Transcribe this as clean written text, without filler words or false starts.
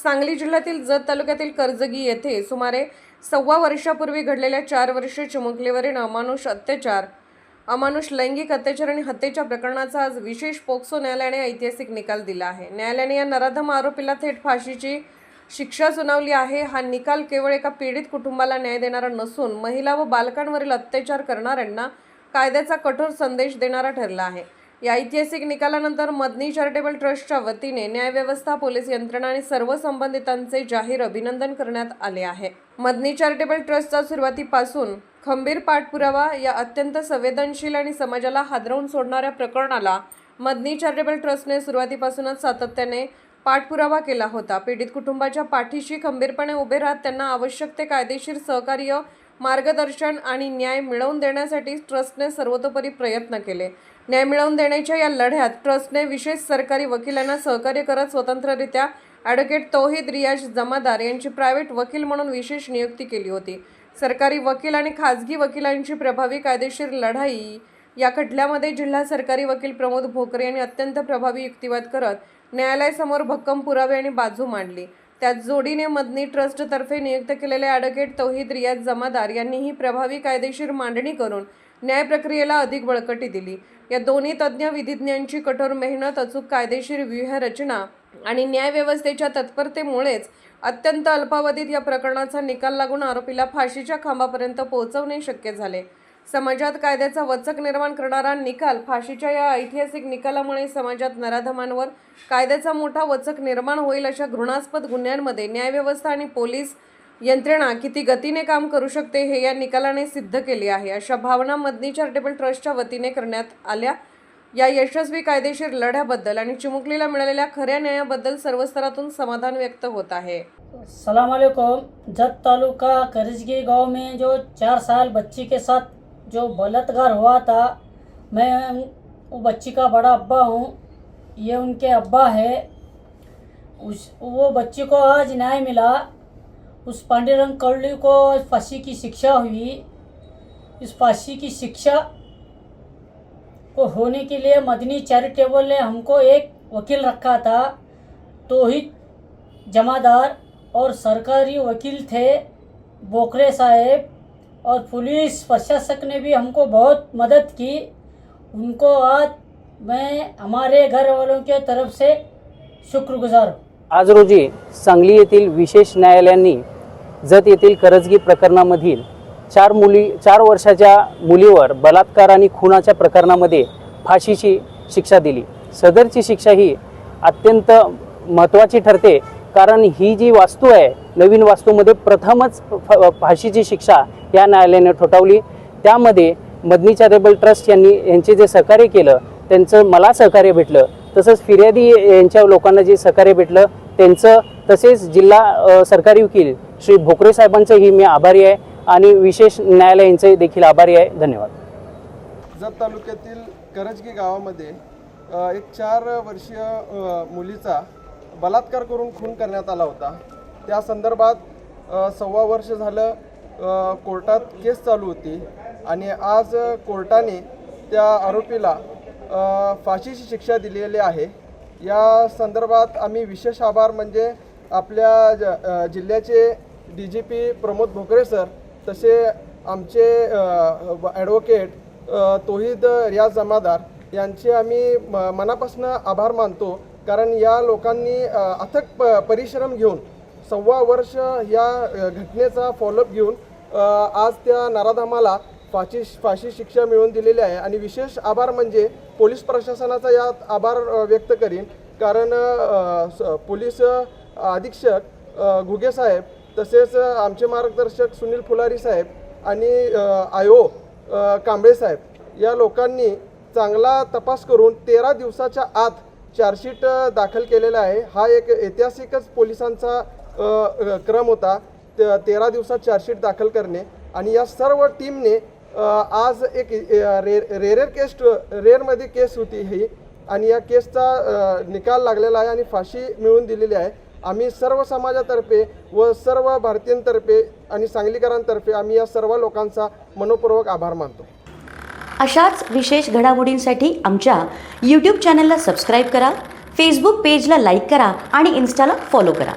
सांगली जिल्ह्यातील जत तालुक्यातील कर्जगी येथे सुमारे 1.25 वर्षापूर्वी घडलेल्या 4 वर्षीय चिमुकलीवरील अमानुष लैंगिक अत्याचार आणि हत्येच्या प्रकरणाचा आज विशेष पोक्सो न्यायालयाने ऐतिहासिक निकाल दिला आहे। न्यायालयाने या नराधम आरोपीला थेट फाशीची शिक्षा सुनावली आहे। हा निकाल केवळ एका पीडित कुटुंबाला न्याय देणारा नसून महिला व बालकांवरील अत्याचार करणाऱ्यांना कायद्याचा कठोर संदेश देणारा ठरला आहे। या ऐतिहासिक निकालानंतर मदनी चॅरिटेबल ट्रस्टच्या वतीने न्यायव्यवस्था, पोलीस यंत्रणा आणि सर्व संबंधितांचे जाहीर अभिनंदन करण्यात आले आहे। मदनी चॅरिटेबल ट्रस्टचा सुरुवातीपासून खंबीर पाठपुरावा या अत्यंत संवेदनशील आणि समाजाला हादरवून सोडणाऱ्या प्रकरणाला मदनी चॅरिटेबल ट्रस्टने सुरुवातीपासूनच सातत्याने पाठपुरावा केला होता। पीडित कुटुंबाच्या पाठीशी खंबीरपणे उभे राहत त्यांना आवश्यक ते कायदेशीर सहकार्य, मार्गदर्शन आणि न्याय मिळवून देण्यासाठी ट्रस्टने सर्वतोपरी प्रयत्न केले। न्याय मिळवून देण्याच्या या लढ्यात ट्रस्टने विशेष सरकारी वकिलांना सहकार्य करत स्वतंत्ररित्या ॲडव्होकेट तौहीद रियाज जमादार यांची प्रायव्हेट वकील म्हणून विशेष नियुक्ती केली होती। सरकारी वकील आणि खाजगी वकिलांची प्रभावी कायदेशीर लढाई या खटल्यामध्ये जिल्हा सरकारी वकील प्रमोद भोकरे यांनी अत्यंत प्रभावी युक्तिवाद करत न्यायालयासमोर भक्कम पुरावे आणि बाजू मांडली। त्याच जोडीने मदनी ट्रस्टतर्फे नियुक्त केलेले ॲडव्होकेट तौहीद रियाज जमादार यांनीही प्रभावी कायदेशीर मांडणी करून न्याय प्रक्रियेला अधिक बळकटी दिली। या दोन्ही तज्ज्ञ विधिज्ञांची कठोर मेहनत, अचूक कायदेशीर व्यूहरचना आणि न्यायव्यवस्थेच्या तत्परतेमुळेच अत्यंत अल्पावधीत या प्रकरणाचा निकाल लागून आरोपीला फाशीच्या खांबापर्यंत पोहोचवणे शक्य झाले। समाजात कायद्याचा वचक निर्माण करणारा निकाल, फाशीच्या या ऐतिहासिक निकालामुळे समाजात नराधमांवर कायद्याचा मोठा वचक निर्माण होईल अशा घृणास्पद गुन्ह्यांमध्ये न्यायव्यवस्था आणि पोलीस यंत्रणा किती गतीने काम करू शकते हे या निकालाने सिद्ध केले आहे। अशा भावना मदनी चॅरिटेबल ट्रस्टच्या वतीने करण्यात आल्या। या यशस्वी कायदेशीर लढ्याबद्दल आणि चिमुकलीला मिळालेल्या खऱ्या न्यायाबद्दल सर्व स्तरातून समाधान व्यक्त होत आहे। अस्सलाम वालेकुम। जत तालुका करजगी गांव में जो 4 साल बच्ची के साथ जो बलात्कार हुआ था, मैं वो बच्ची का बड़ा अब्बा हूँ, ये उनके अब्बा है। वो बच्ची को आज न्याय मिला। उस पांडुरंग कौड़ी को फांसी की शिक्षा हुई। इस फांसी की शिक्षा को होने के लिए मदनी चैरिटेबल ने हमको एक वकील रखा था, तौहीद जमादार, और सरकारी वकील थे बोकरे साहेब, और पुलिस प्रशासक ने भी हमको बहुत मदद की। उनको आज मैं हमारे घर वालों के तरफ से शुक्रगुजार हूँ। आज रोजी सांगली येथील विशेष न्यायालयाने जत येथील करजगी प्रकरणामधील 4 वर्षाच्या मुलीवर बलात्कार आणि खुनाच्या प्रकरणामध्ये फाशीची शिक्षा दिली। सदरची शिक्षा ही अत्यंत महत्त्वाची ठरते, कारण ही जी वास्तू आहे, नवीन वास्तूमध्ये प्रथमच फाशीची शिक्षा या न्यायालयाने ठोठावली। त्यामध्ये मदनी चॅरिटेबल ट्रस्ट यांचे जे सहकार्य केलं, त्यांचं मला सहकार्य भेटलं, तसंच फिर्यादी यांच्या लोकांना जे सहकार्य भेटलं त्यांचं, तसेच जिल्हा सरकारी वकील श्री भोकरे साहेबांचंही मी आभारी आहे आणि विशेष न्यायालय यांचे देखील आभारी आहे। धन्यवाद। जत तालुक्यातील करजगी गावामध्ये एक 4 वर्षीय मुलीचा बलात्कार करून खून करण्यात आला होता। त्या संदर्भात 1.25 वर्ष झालं कोर्टात केस चालू होती आणि आज कोर्टाने त्या आरोपीला फाशीची शिक्षा दिलेली आहे। या संदर्भात आम्ही विशेष आभार म्हणजे आपल्या जिल्ह्याचे DGP प्रमोद भोकरे सर, तसे आमचे ॲडव्होकेट तौहीद रियाज जमादार यांचे आम्ही मनापासून आभार मानतो, कारण या लोकांनी अथक परिश्रम घेऊन 1.25 वर्ष या घटनेचा फॉलोअप घेऊन आज त्या नराधमाला फाशी शिक्षा मिळवून दिलेली आहे। आणि विशेष आभार म्हणजे पोलीस प्रशासनाचा यात आभार व्यक्त करीन, कारण पोलीस अधीक्षक घुगे साहेब, तसेच आमचे मार्गदर्शक सुनील फुलारी साहेब आणि IO कांबळे साहेब या लोकांनी चांगला तपास करून 13 दिवसाच्या आत चार्जशीट दाखल केलेला आहे। हा एक ऐतिहासिकच पोलिसांचा क्रम होता, 13 दिवसात चार्जशीट दाखल करणे। आणि या सर्व टीमने आज एक रेअरमध्ये केस होती ही, आणि या केसचा निकाल लागलेला आहे आणि फाशी मिळवून दिलेली आहे। आम्ही सर्व समाजातर्फे व सर्व भारतीयांतर्फे आणि सांगलीकरांतर्फे आम्ही या सर्व लोकांचा मनपूर्वक आभार मानतो। अशाच विशेष घडामोडींसाठी आमच्या YouTube चॅनलला सबस्क्राईब करा, फेसबुक पेजला लाईक करा आणि इन्स्टाला फॉलो करा।